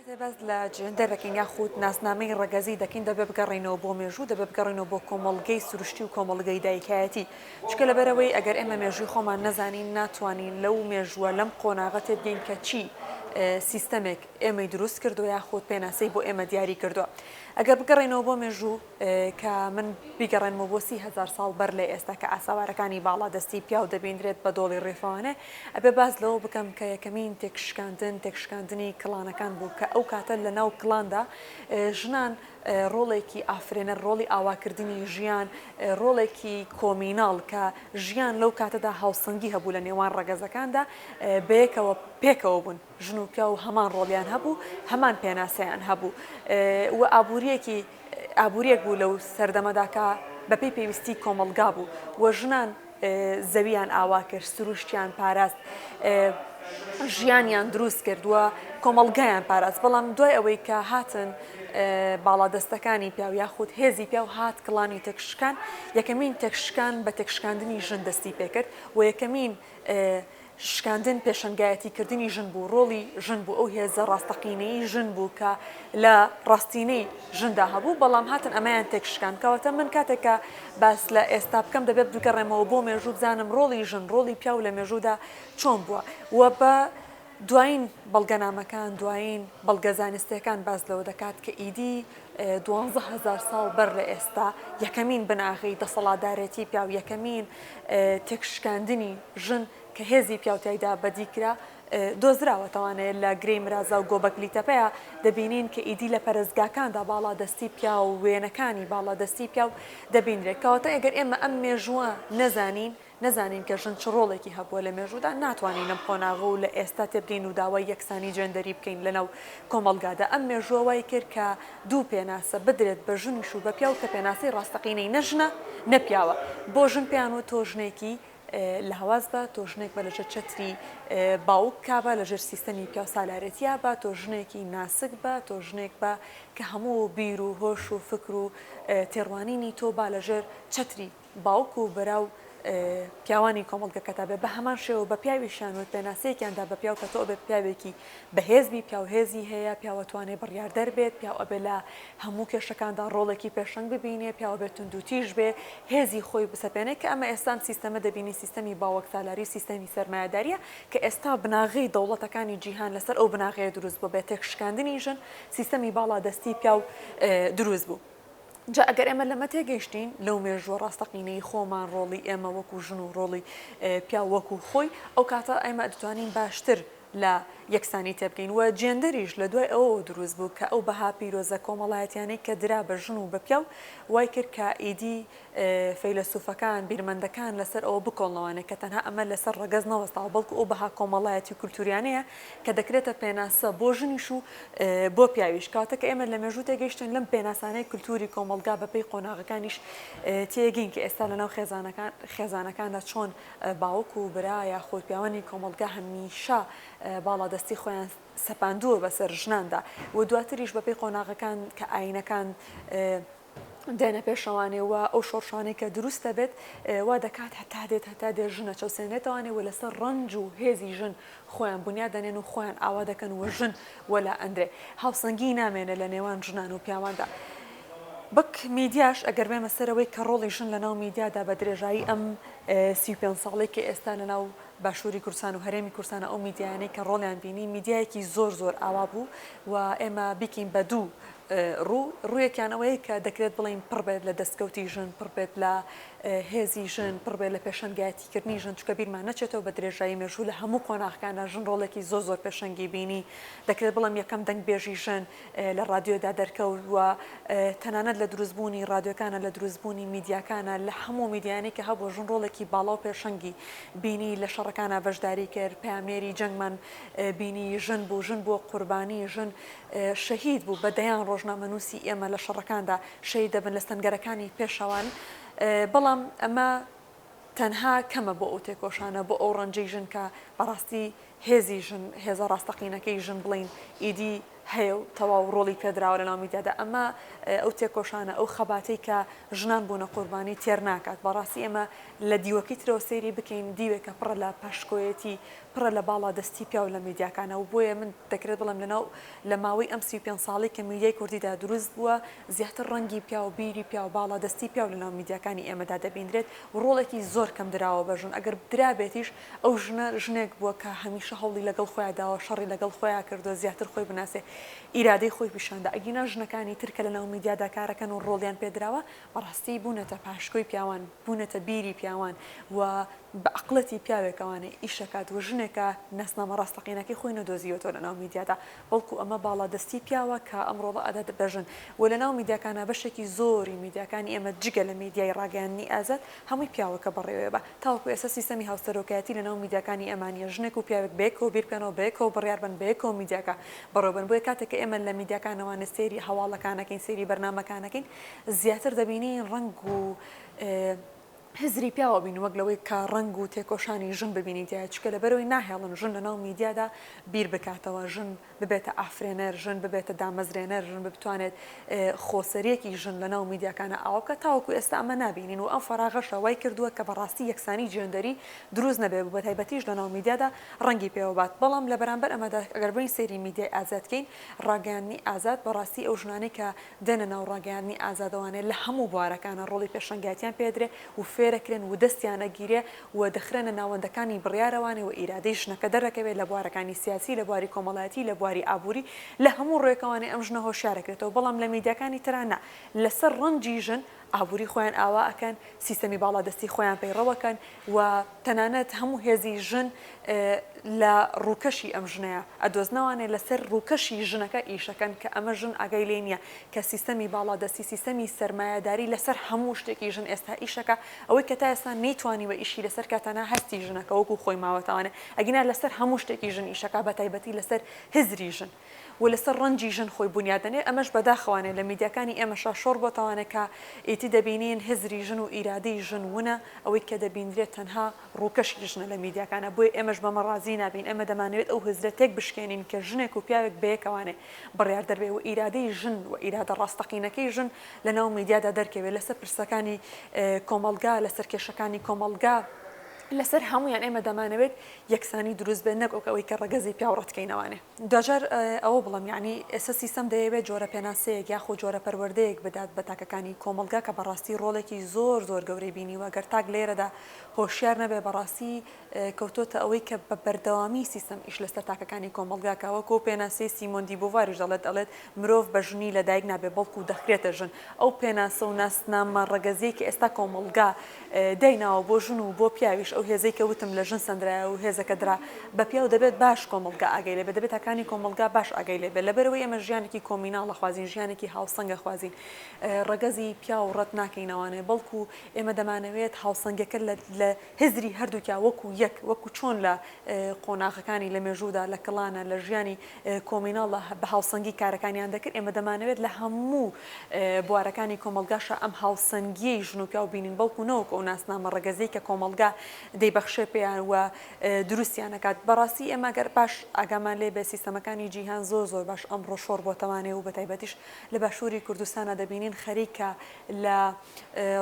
بەس لە جێندەرەکەین یاخود ناسنامەی ڕەگەزی دەکەین دەبێ بگەڕێنەوە بۆ مێژوو دەبێ بگەڕێنەوە بۆ کۆمەڵگەی سروشتی و کۆمەڵگەی دایکایەتی چکە لەبەرەوەی ئەگەر ئێمە مێژووی خۆمان نەزانین ناتوانین لەو مێژووە لەم قۆناغە تێبگەین کە چی سیستەمێک ئێمەی دروست کردو یاخود پێناسەی بۆ ئێمە دیاری کردووە ئەگەر بگەڕێنەوە بۆ مێژوو کە من بیگەڕێنەوە بۆ 30,000 ساڵ بەر لە ئێستا کە ئاساوارەکانی باڵا دەستی پیا و دەبێنرێت بە دۆڵی ڕێفەوانە ئەبێ باز لەوە بکەم کە یەکەمین تێکشکاندنی کڵانەکان بوو کە ئەو کاتە لە ناو کڵاندا ژنان ڕۆڵێکی ئافرێنەر ڕۆڵی ئاواکردنی ژیان ڕۆڵێکی کۆمیناڵ کە ژیان لەو کاتەدا هاوسەنگی هەبوو لە نێوان ڕەگەزەکاندا بەیەکەوە پێکەوە بوون ژن و پیا و هەمان ڕۆڵیان هەبوو هەمان پێناسەیان هەبوو و ئابوووریەک بوو لەو سەردەمەداکە بەپێی پێویستی کۆمەلگا بوو و ژنان زەویان ئاوا کرد سروشتیان پاراست ژیانیان دروست کردووە کۆمەڵگایان پاراست بەڵام دوای ئەوەی کە هاتن باڵادەستەکانی پیا و یاخود هێزی پیا و هات کڵانی تێکشکان یەکەمین تێکشکان بە تێکشکاندنی ژن دەستی پێکرد و یەکەمین شکاندن پێشنگایەتیکردنی ژن بوو ڕۆڵی ژن بوو ئەو هێزە ڕاستەقینەی ژن بوو کە لە ڕاستینەی ژندا هەبوو بەڵام هاتن ئەمایان تێکشکان کەواتە من کاتێکە باس لە ئێستا بکەم دەبێت بگەڕێمەوە بۆ مێژوو بزانم ڕۆڵی ژن ڕۆڵی پیا و لە مێژوودا چۆن بووە و بە دوایین بەڵگەنامەکان دوایین بەڵگە زانستیەکان باز لەوە دەکات کە ئیدی 12,000 ساڵ بەر لە ئێستا یەکەمین بناغی دەسەڵاتدارێتی پیا و یەکەمین تێکشکاندنی ژن کە هێزی پیاوتایدا بەدیکرا دۆزراوەتەوانێت لە گرەی مرازا و گۆبەکلیتەپەیە دەبینین کە ئیدی لە پەرستگاکاندا باڵادەستی پیا و وێنەکانی باڵادەستی پیا و دەبینرێت کەواتە ئەگەر ئێمە ئەم مێژووە نەزانین کە ژن چ ڕۆڵێکی هەبووە لە مێژوودا ناتوانین ئەم قۆناغە و لە ئێستا تێبگەین و داوای یەکسانی جێندەری بکەین لەناو کۆمەڵگادا ئەم مێژووە وای کرد کە دوو پێناسە بدرێت بە ژنیش و بە پیا و کە پێناسەی ڕاستەقینەی نەژنە نەپیاوە بۆ ژن پیان و تۆ ژنێکی لە هەواز بە تۆ ژنێک بە لەژێر چەتری باوک کابە لەژێر سیستەمی پیا و سالارەتیا بە تۆ ژنێکی ناسک بە تۆ ژنێک بە کە هەموو بیر و هۆش و فکر و تێڕوانینی تۆ با لەژێر چەتری باوک و بەرا و پیاوانی کۆمەڵگەکەتا بێ بە هەمان شێوە بە پیاویشان و پێناسەیەکیاندا بە پیاو کە تۆ بێ پیاوێکی بەهێزبی پیاوهێزی هەیە پیاوەتوانێ بڕیاردەر بێت پیاو ئەبێ لە هەموو کێشەکاندا ڕۆڵێکی پێشەنگ ببینێ پیاوە بێت توندوتیژ بێ هێزی خۆی بسەپێنێ کە ئەمە ئێستان سیستەمە دەبینی سیستەمی باوەک سالاری سیستەمی سەرمایه‌داریە کە ئێستا بناغی دەوڵەتەکانی جیهان لەسەر ئەو بناغەیە دروست بوو بێت تێکشکاندنی ژن سیستەمی باڵادەستی پیا و دروست بوو. جا ئەگەر ئێمە لەمە تێگەیشتین لەو مێژووە ڕاستەقینەی خۆمان ڕۆڵی ئێمە وەکو ژن و ڕۆڵی پیا وەکو خۆی ئەو کاتە ئێمە دەتوانین باشتر لە یەکسانی تێبگەین و جێندەریش لە دوای ئەوە دروست بوو کە ئەو بەها پیرۆزە کۆمەڵایەتیانەی کە درا بە ژن و بە پیا و وای کرد کە ئیدی فەیلسوفەکان بیرمەندەکان لەسەر ئەوە بکۆڵنەوانێت کە تەنها ئەمە لەسەر ڕەگەز نەوەستاوە بەڵکو ئەو بەها کۆمەڵایەتی کولتوریانەیە کە دەکرێتە پێناسە بۆ ژنیش و بۆ پیاویش کاتە کە ئێمە لە مێژوو تێگەیشتن لەم پێناسانەی کولتوری کۆمەلگا بەپێی قۆناغەکانیش تێگەین کە ئێستا لەناو خێزانەکاندا چۆن باوک و برا یاخود پیاوانی کۆمەلگا هەمیشە باڵادەستی خۆیان سەپاندووە بەسەر ژناندا و دواتریش بەپێی قۆناغەکان کە ئاینەکان دێنە پێشەوانێەوە ئەو شۆڕشانەی کە دروستە بێت وا دەکات هەتا دێت ژنە چەوسێنێتەوانێ و لەسەر ڕەنج و هێزی ژن خۆیان بنیاد دەنێن و خۆیان ئاوا دەکەن و ژن وەلا ئەندرێ هاوسەنگی نامێنێ لە نێوان ژنان و پیاواندا. بەک میدیاش ئەگەر بێمە سەرەوەی کە ڕۆڵی ژن لە ناو میدیادا بە درێژایی ئەم 35 ساڵێک کە ئێستا لە ناو باشووری کورسان و هەرێمی کورسانە ئەو میدیانەی کە ڕۆڵیان بینی میدیایەکی زۆر ئاوا بوو و ئێمە بیکەین بە دوو ڕوویەکیانەوەی کە دەکرێت بڵین پڕ بێت لە دەستکەوتی ژن پڕ بێت لە هێزی ژن پڕ بێت لە پێشەنگایەتیکردنی ژن چکە بیرمان نەچێتەوە بە درێژایی مێژوو لە هەموو قۆناغەکاندا ژن ڕۆڵێکی زۆر پێشەنگی بینی دەکرێت بڵم یەکەم دەنگبێژی ژن لە ڕادیۆدا دەرکەوت وە تەنانەت لە دروستبوونی ڕادیۆکانە لە دروستبوونی میدیاکانە لە هەموو میدیانەی کە هەبوو ژن ڕۆڵێکی باڵا و پێشەنگی بینی لە شەڕەکانە بەشداری کرد پامێری جەنگمان بینی ژن بوو قوربانی ژن شەهید بوو بە دەیان ڕۆژنامەنووسی ئێمە لە شەڕەکاندا شەهید دەبن لە ستەنگەرەکانی پێشەوان بەڵام ئەمە تەنها کەمە بۆ ئەو تێکۆشانە بۆ ئەو ڕەنجەی ژن کە بەڕاستی هێزی ژن هێزە ڕاستەقینەکەی ژن بڵین ئیدی هەیە و تەواو ڕۆڵی پێدراوە لە ناو میدیادا ئەمە ئەو تێکۆشانە ئەو خەباتەی کە ژنان بوونە قوربانی تێر ناکات بەڕاستی ئێمە لە دیوەکی ترەوە سەیری بکەین دیوێکە پڕە لە پاشکۆیەتی پڕە لە باڵا دەستی پیا و لە میدیاکانە و بۆیە من دەکرێت بڵم لە ماوەی ئەم 35 ساڵی کە میدیای کوردیدا دروست بووە زیاتر ڕەنگی پیا و بیری پیا و باڵا دەستی پیا و لە ناو میدیاکانی ئێمەدا دەبیندرێت و ڕۆڵێکی زۆر کەم دراوە بەژن ئەگەر درابێتیش ئەو ژنێک بووە کە هەمیشە هەوڵی لەگەڵ خۆیان داوە شەڕی لەگەڵ خۆیان کردو زیاتر خۆی بناسێ ئیرادەی خۆی پیشاندا ئەگینا ژنەکانی ترکە لە ناو میدیادا کارەکەن و ڕۆڵیان پێدراوە بەڕاستی بوونەتە پاشکۆی پیاوان بوونەتە بیری پیاوان و بە عقڵەتی پیاوێکەوانێ ئیشەکات و ژنێکە نەسنامە ڕاستەقینەکەی خۆی نەدۆزیوەتەوە لە ناو میدیادا بەڵکو ئەمە باڵا دەستی پیاوە کە ئەمڕۆڵە ئەدات بەژن و لە ناو میدیاکانە بەشێکی زۆری میدیاکانی ئێمە جگە لە میدیای ڕاگەیاندنی ئازاد هەمووی پیاوەکە بەڕێوێ بە تاوەکو ئێستا سیستەمی هاوسەرۆکایەتی لە ناو میدیاکانی ئەمانیە ژنێک و پیاوێک بێکەوە بیرکەنەوە بێکەوە بڕیار بن بێکەوە میدیاکە بەڕێوەبن بۆیە کاتێک کە ئێمە لە میدیاکانەوانە سێری هەواڵەکانەکەین سێری بەرنامەکانەکەین زیاتر دەبینین ڕنگ و هزری پیاوە بین وەک لەوەی کە ڕنگ و تێکۆشانی ژن ببینیت چکە لەبەرەوەی ناهێڵن ژن لە ناو میدیادا بیر بکاتەوە ژن ببێتە ئافرێنەر ژن ببێتە دامەزرێنەر ژن بتوانێت خۆسەرێکی ژن لە ناو میدیاکانە ئاوکە تاوەکو ئێستا ئەمە نبینین و ئەم فەراغەشە وای کردووە کە بەڕاستی یەکسانی جێندەری دروست نەبێ بە تایبەتیش لە ناو میدیادا ڕەنگی پێوەبات بەڵام لە بەرامبەر ئەمەدا ئەگەر بین سەیری میدیای ئازادکەین ڕاگەیاندنی ئازاد بەڕاستی ئەو ژنانەی کە دەنە ناو ڕاگەیاندنی ئازادەوانێت لە هەموو بوارەکانە ڕۆڵی پێشەنگاتیان پێدرێ و فێرەکرێن و دەستیانە گیرێ و دەخرێنە ناوەندەکانی بڕیارەوانی و ئیرادەی ژنەکە دەرەکەوێت لە بوارەکانی سیاسی لە بواری کۆمەڵایەتی لە بواری ئابووری لە هەموو ڕێکەوانی ئەم ژنە هۆشیارەکرێتەوە بەڵام لە میدیاکانی ترانە لەسەر ڕەنجی ژن ئابووری خۆیان ئاوا ئەکەن سیستەمی باڵادەستی خۆیان پەیڕەوەکەن و تەنانەت هەموو هێزی ژن لە ڕووکەشی ئەم ژنەیە ئەدۆزنەوانێ لەسەر ڕووکەشی ژنەکە ئیشەکەن کە ئەمە ژن ئاگای لێ نییە کە سیستەمی باڵادەستی سیستەمی سەرمایهداری لەسەر هەموو شتێکی ژن ئێستا ئیشەکە ئەوەی کە تا ئێستا نەیتوانیوە ئیشی لەسەر کاتانە هەستی ژنەکە وەکو خۆی ماوەتەوانێ ئەگینا لەسەر هەموو شتێکی ژن ئیشەکە بە تایبەتی لەسەر هزری ژن و لەسەر ڕەنجی ژن خۆی بنیادنێ ئەمەش بەداخەوانێ لە میدیاکانی ئێمەشا شۆڕ بۆتەوانێت کە ئیتی دەبینین هزری ژن و ئیرادەی ژن وونە ئەوەی کە دەبیندرێت تەنها ڕووکەشی ژنە لە میدیاکانە بۆی ئێمەش بەمە ڕازی نابین ئێمە دەمانوێت ئەو هزرە تێک بشکێنین کە ژنێک و پیاوێک بەیەکەوانێ بڕیار دەبێ و ئیرادەی ژن و ئیرادە ڕاستەقینەکەی ژن لە ناو میدیادا دەرکەوێت لەسەر پرسەکانی کۆمەلگا لەسەر کێشەکانی کۆمەلگا لەسەر هەمویان ئێمە دەمانەوێت یەکسانی دروست بێت نەکەوەی کە ڕگەزی پیاوڕەتکەینەوانێ دوجار ئەوە بڵم یعنی ئێستا سیستەم دەیەوێت جۆرە پێناسەیەک یاخۆ جۆرە پەروەردەیەک بدات بە تاکەکانی کۆمەلگا کە بەڕاستی ڕۆڵێکی زۆر زۆر گەورەی بینیوە گەر تاک لێرەدا هۆشیار نەبێ بەڕاستی کەوتۆتە ئەوەی کە بە بەردەوامی سیستەم ئیش لەسەر تاکەکانی کۆمەلگاکەوە کۆ پێناسەی سیمۆن دیبۆڤاریش دەڵێت مرۆڤ بە ژنی لە دایک نابێ بەڵکو دەخرێتە ژن ئەو پێناسە و ناسنامە ڕگەزەی کە ئێستا کۆمەلگا دەیناوە بۆ ژن و بۆ پیاویش ئەو هێزەی کە وتم لە ژن سندرا و هێزەکە درا بە پیاو دەبێت باش کۆمەلگا ئاگەی لێ بێ دەبێت تاکانی کۆمەلگا باش ئاگەی لێ بێ لەبەرەوەی ئەمە ژیانێکی کۆمیناڵە خوازین ژیانێکی هاوسەنگە خوازین ڕگەزی پیا و ڕەت ناکەینەوانێ بەڵکو ئێمە دەمانەوێت هاوسەنگەکە لە هزری هەردووکیا وەکو یەک وەکو چۆن لە قۆناغەکانی لە مێژوودا لە کڵانە لە ژیانی کۆمیناڵە بە هاوسەنگی کارەکانیان دەکرد ئێمە دەمانەوێت لە هەموو بوارەکانی کۆمەلگاشە ئەم هاوسەنگیەی ژن و پیا و بینین بەڵکو نەوەکو ئەو ناسنامە ڕگەزەی کە کۆمەلگا دەیبەخشێ پێیان و دروستیانەکات بەڕاستی ئێمە گەر باش ئاگامان لێ بە سیستەمەکانی جیهان زۆر باش ئەمڕۆ شۆڕ بۆتەوانێ و بە تایبەتیش لە باشووری کوردستانە دەبینین خەریکە لە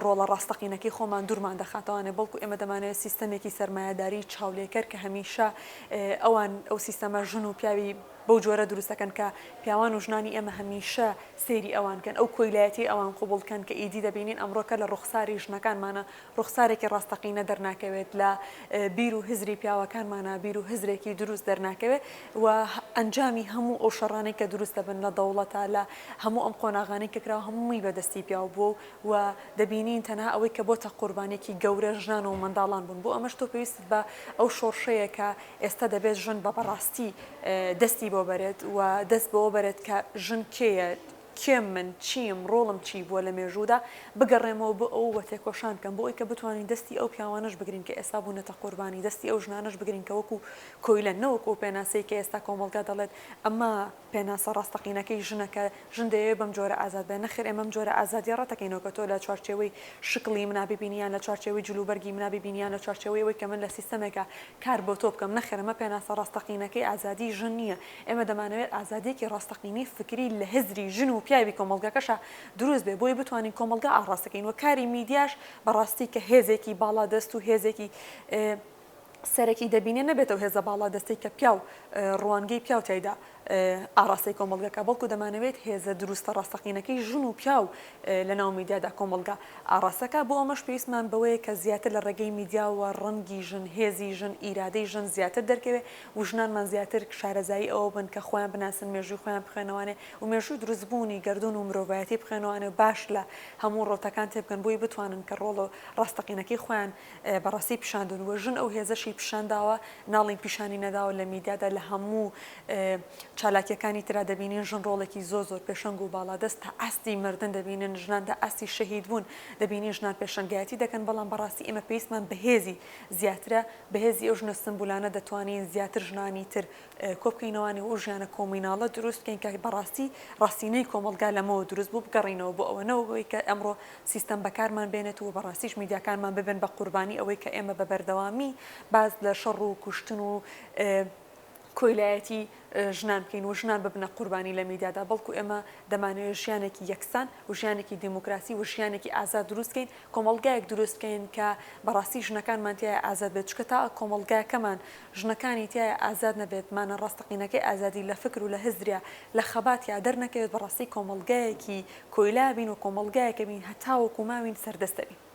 ڕۆڵە ڕاستەقینەکەی خۆمان دوورمان دەخاتەوانێ بەڵکو ئێمە دەمانێت سیستەمێکی سەرمایهداری چاولێکەر کە هەمیشە ئەو سیستەمە ژن و پیاوی بەو جۆرە دروستەکەن کە پیاوان و ژنانی ئێمە هەمیشە سێری ئەوانکەن ئەو کۆیلایەتی ئەوان قوبڵکەن کە ئیدی دەبینین ئەمڕۆکە لە ڕوخساری ژنەکانمانە ڕوخسارێکی ڕاستەقینە دەرناکەوێت لە بیر و هزری پیاوەکانمانە بیر و هزرێکی دروست دەرناکەوێت و ئەنجامی هەموو ئەو شەڕانەی کە دروست دەبن لە دەوڵەتە لە هەموو ئەم قۆناغانەی کە کراوە هەمووی بەدەستی پیاو بوو و دەبینین تەنها ئەوەی کە بۆتە قوربانێکی گەورە ژنان و منداڵان بوون بۆ ئەمەش تۆ پێویست بە ئەو شۆڕشەیە کە ئێستا دەبێت ژن بە بەڕاستی دەستی بۆ بەرێت و دەست بۆ بەرێت کە ژن کێیە کێم من چیم ڕۆڵم چی بووە لە مێژوودا بگەڕێمەوە بۆ ئەو وە تێکۆشان کەم بۆ ئەوی کە بتوانین دەستی ئەو پیاوانش بگرین کە ئێستا بوونەتە قوربانی دەستی ئەو ژنانش بگرین کە وەکو کۆیلە نەوەکو پێناسەی کە ئێستا کۆمەڵگا دەڵێت ئەمە پێناسە ڕاستەقینەکەی ژنەکە ژن دەیەوێت بەم جۆرە ئازاد بێ نەخێر ئێمەم جۆرە ئازادی ڕەتەکەینەوە کە تۆ لە چوارچێوەی شکڵی مناببینیان لە چوارچێوەی جلوبەرگی مناببینیان لە چوارچێوەی ئەوەی کە من لە سیستەمێکە کار بۆ تۆ بکەم نەخێرەمە پێناسە ڕاستەقینەکەی ئازادی ژن نییە ئێمە دەمانەوێت ئازادێکی ڕاستەقینی فکری لە هزری ژن و پیاوی کۆمەڵگەکەشە دروست بێ بۆی بتوانین کۆمەڵگا ئاڕاستەکەین و کاری میدیاش بەڕاستی کە هێزێکی باڵا دەست و هێزێکی سەرەکی دەبینێ نەبێتەوە هێزە باڵا دەستەی کە پیا و ڕوانگەی پیا و تایدا ئاڕاستی کۆمەڵگەکە بەڵکو دەمانەوێت هێزە دروستە ڕاستەقینەکەی ژن و پیا و لە ناو میدیادا کۆمەڵگا ئاڕاستەکە بۆ ئەمەش پێویستمان بەوەیە کە زیاتر لە ڕێگەی میدیاوە ڕەنگی ژن هێزی ژن ئیرادەی ژن زیاتر دەرکەوێت و ژنانمان زیاتر شارەزایی ئەوە بن کە خۆیان بناسن مێژووی خۆیان بخوێنەوانێ و مێژووی دروستبوونی گردون و مرۆڤایەتی بخوێنەوانێ و باش لە هەموو ڕۆتەکان تێبکەن بۆی بتوانن کە ڕۆڵ و ڕاستەقینەکەی خۆیان بەڕاستی پیشاندون وە ژن ئەو هێزەشی پیشانداوە ناڵی پیشانی نەداوە لە میدیادا لە هەموو چالاکیەکانی ترا دەبینین ژن ڕۆڵێکی زۆر پێشەنگ و باڵادەست تا ئاستی مردن دەبینن ژنان تا ئاستی شەهید بوون دەبینین ژنان پێشەنگایەتی دەکەن بەڵام بەڕاستی ئێمە پێویستمان بەهێزی زیاترە بەهێزی ئەو ژنە سمبولانە دەتوانین زیاتر ژنانی تر کۆبکەینەوانی و ژیانە کۆمیناڵە دروست بکەین کە بەڕاستی ڕاستینەی کۆمەڵگا لەمەوە دروست بوو بگەڕینەوە بۆ ئەوەنەوەی کە ئەمڕۆ سیستەم بەکارمان بێنێت و بەڕاستیش میدیاکانمان ببن بە قوربانی ئەوەی کە ئێمە بە بەردەوامی باز لە شەڕ و کوشتن و کۆیلایەتی ژنان بکەین و ژنان ببنە قوربانی لە میدیادا بەڵکو ئێمە دەمانوێت ژیانێکی یەکسان و ژیانێکی دیموکراسی و ژیانێکی ئازاد دروستکەین کۆمەڵگایەک دروستکەین کە بەڕاستی ژنەکانمان تایە ئازاد بێت چکە تا کۆمەڵگایەکەمان ژنەکانی تایە ئازاد نەبێتمانە ڕاستەقینەکەی ئازادی لە فکر و لە هزریا لە خەباتیا دەرنەکەوێت بەڕاستی کۆمەڵگایەکی کۆیلا بین و کۆمەڵگایەکە بین هەتاوەکو ماوین سەردەستە بین